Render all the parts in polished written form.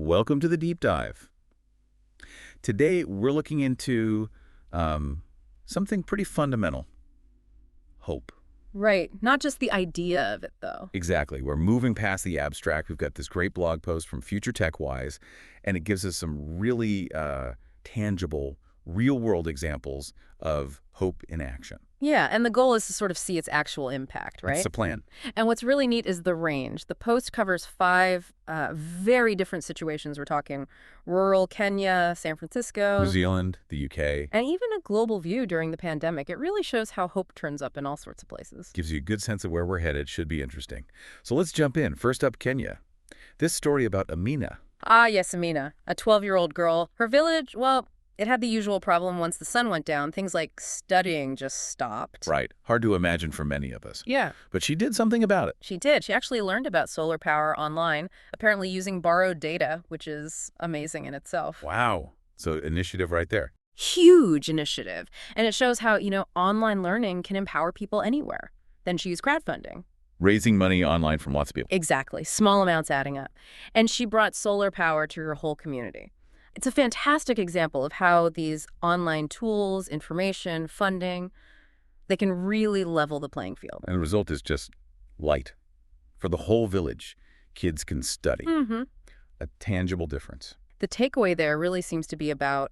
Welcome to the deep dive. Today, we're looking into something pretty fundamental: hope. Right. Not just the idea of it, though. Exactly. We're moving past the abstract. We've got this great blog post from Future Tech Wise, and it gives us some really tangible, real-world examples of hope in action. Yeah, and the goal is to sort of see its actual impact, right? That's the plan. And what's really neat is the range. The post covers five very different situations. We're talking rural Kenya, San Francisco, New Zealand, the UK. and even a global view during the pandemic. It really shows how hope turns up in all sorts of places. Gives you a good sense of where we're headed. Should be interesting. So let's jump in. First up, Kenya. This story about Amina. Ah, yes, Amina, a 12-year-old girl. Her village, well, it had the usual problem once the sun went down. Things like studying just stopped. Right. Hard to imagine for many of us. Yeah. But she did something about it. She did. She actually learned about solar power online, apparently using borrowed data, which is amazing in itself. Wow. So initiative right there. Huge initiative. And it shows how, online learning can empower people anywhere. Then she used crowdfunding. Raising money online from lots of people. Exactly. Small amounts adding up. And she brought solar power to her whole community. It's a fantastic example of how these online tools, information, funding, they can really level the playing field. And the result is just light. For the whole village, kids can study. A tangible difference. The takeaway there really seems to be about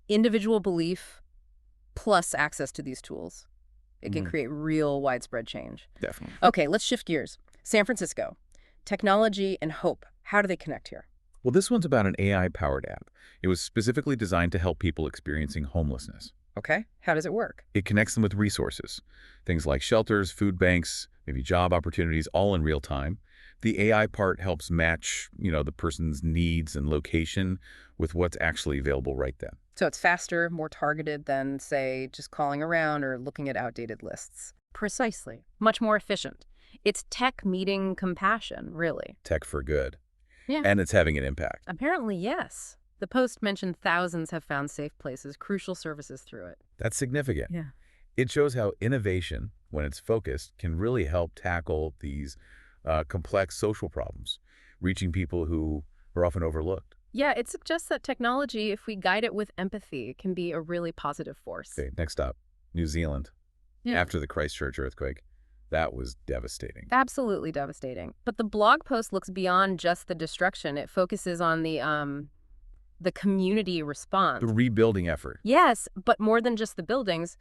individual belief plus access to these tools. It can create real widespread change. Definitely. Okay, let's shift gears. San Francisco. Technology and hope. How do they connect here? Well, this one's about an AI-powered app. It was specifically designed to help people experiencing homelessness. Okay, how does it work? It connects them with resources, things like shelters, food banks, maybe job opportunities, all in real time. The AI part helps match, the person's needs and location with what's actually available right then. So it's faster, more targeted than, say, just calling around or looking at outdated lists. Precisely. Much more efficient. It's tech meeting compassion, really. Tech for good. Yeah. And it's having an impact. Apparently, yes. The post mentioned thousands have found safe places, crucial services through it. That's significant. Yeah. It shows how innovation, when it's focused, can really help tackle these complex social problems, reaching people who are often overlooked. Yeah, it suggests that technology, if we guide it with empathy, can be a really positive force. Okay, next up, New Zealand. Yeah. After the Christchurch earthquake, that was devastating. Absolutely devastating. But the blog post looks beyond just the destruction. It focuses on the community response. The rebuilding effort. Yes, but more than just the buildings,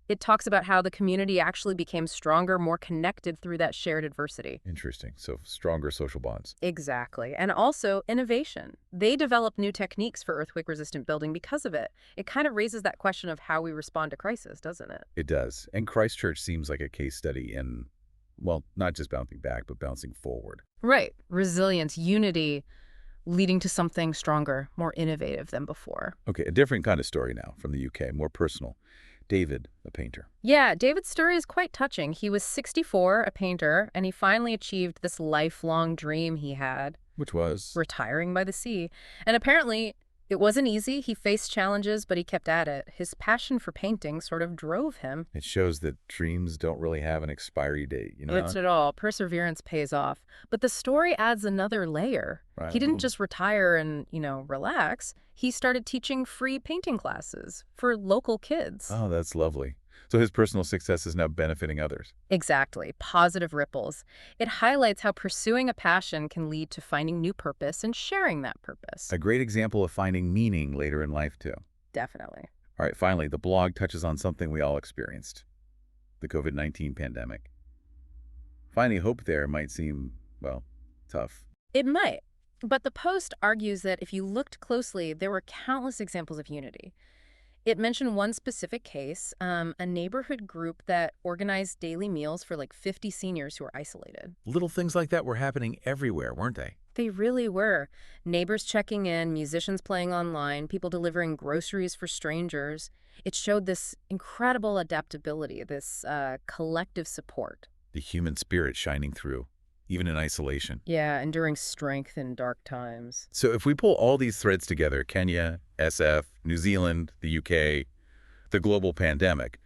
it talks about how the community actually became stronger, more connected through that shared adversity. Interesting. So stronger social bonds. Exactly. And also innovation. They developed new techniques for earthquake-resistant building because of it. It kind of raises that question of how we respond to crisis, doesn't it? It does. And Christchurch seems like a case study in, well, not just bouncing back, but bouncing forward. Right. Resilience, unity, leading to something stronger, more innovative than before. Okay, a different kind of story now from the UK, more personal. David, a painter. Yeah, David's story is quite touching. He was 64, a painter, and he finally achieved this lifelong dream he had. Which was? Retiring by the sea. And apparently, it wasn't easy. He faced challenges, but he kept at it. His passion for painting sort of drove him. It shows that dreams don't really have an expiry date, It's at all. Perseverance pays off. But the story adds another layer. Right. He didn't just retire and, relax. He started teaching free painting classes for local kids. Oh, that's lovely. So his personal success is now benefiting others. Exactly. Positive ripples. It highlights how pursuing a passion can lead to finding new purpose and sharing that purpose. A great example of finding meaning later in life, too. Definitely. All right, finally, the blog touches on something we all experienced, the COVID-19 pandemic. Finding hope there might seem, well, tough. It might. But the post argues that if you looked closely, there were countless examples of unity. It mentioned one specific case, a neighborhood group that organized daily meals for like 50 seniors who were isolated. Little things like that were happening everywhere, weren't they? They really were. Neighbors checking in, musicians playing online, people delivering groceries for strangers. It showed this incredible adaptability, this collective support. The human spirit shining through, even in isolation. Yeah, enduring strength in dark times. So if we pull all these threads together, Kenya, SF, New Zealand, the UK, the global pandemic,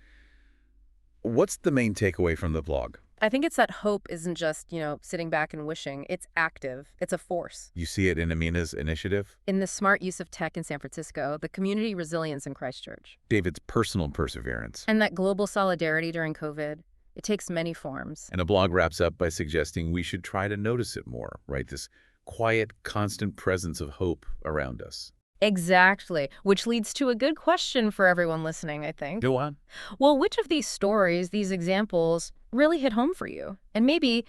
what's the main takeaway from the blog? I think it's that hope isn't just, sitting back and wishing. It's active. It's a force. You see it in Amina's initiative, In the smart use of tech in San Francisco, the community resilience in Christchurch, David's personal perseverance. and that global solidarity during COVID, it takes many forms. And a blog wraps up by suggesting we should try to notice it more, right? This quiet, constant presence of hope around us. Exactly, which leads to a good question for everyone listening, I think. Go on. Well, which of these stories, these examples, really hit home for you? And maybe,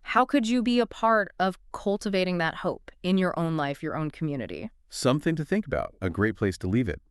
how could you be a part of cultivating that hope in your own life, your own community? Something to think about. A great place to leave it.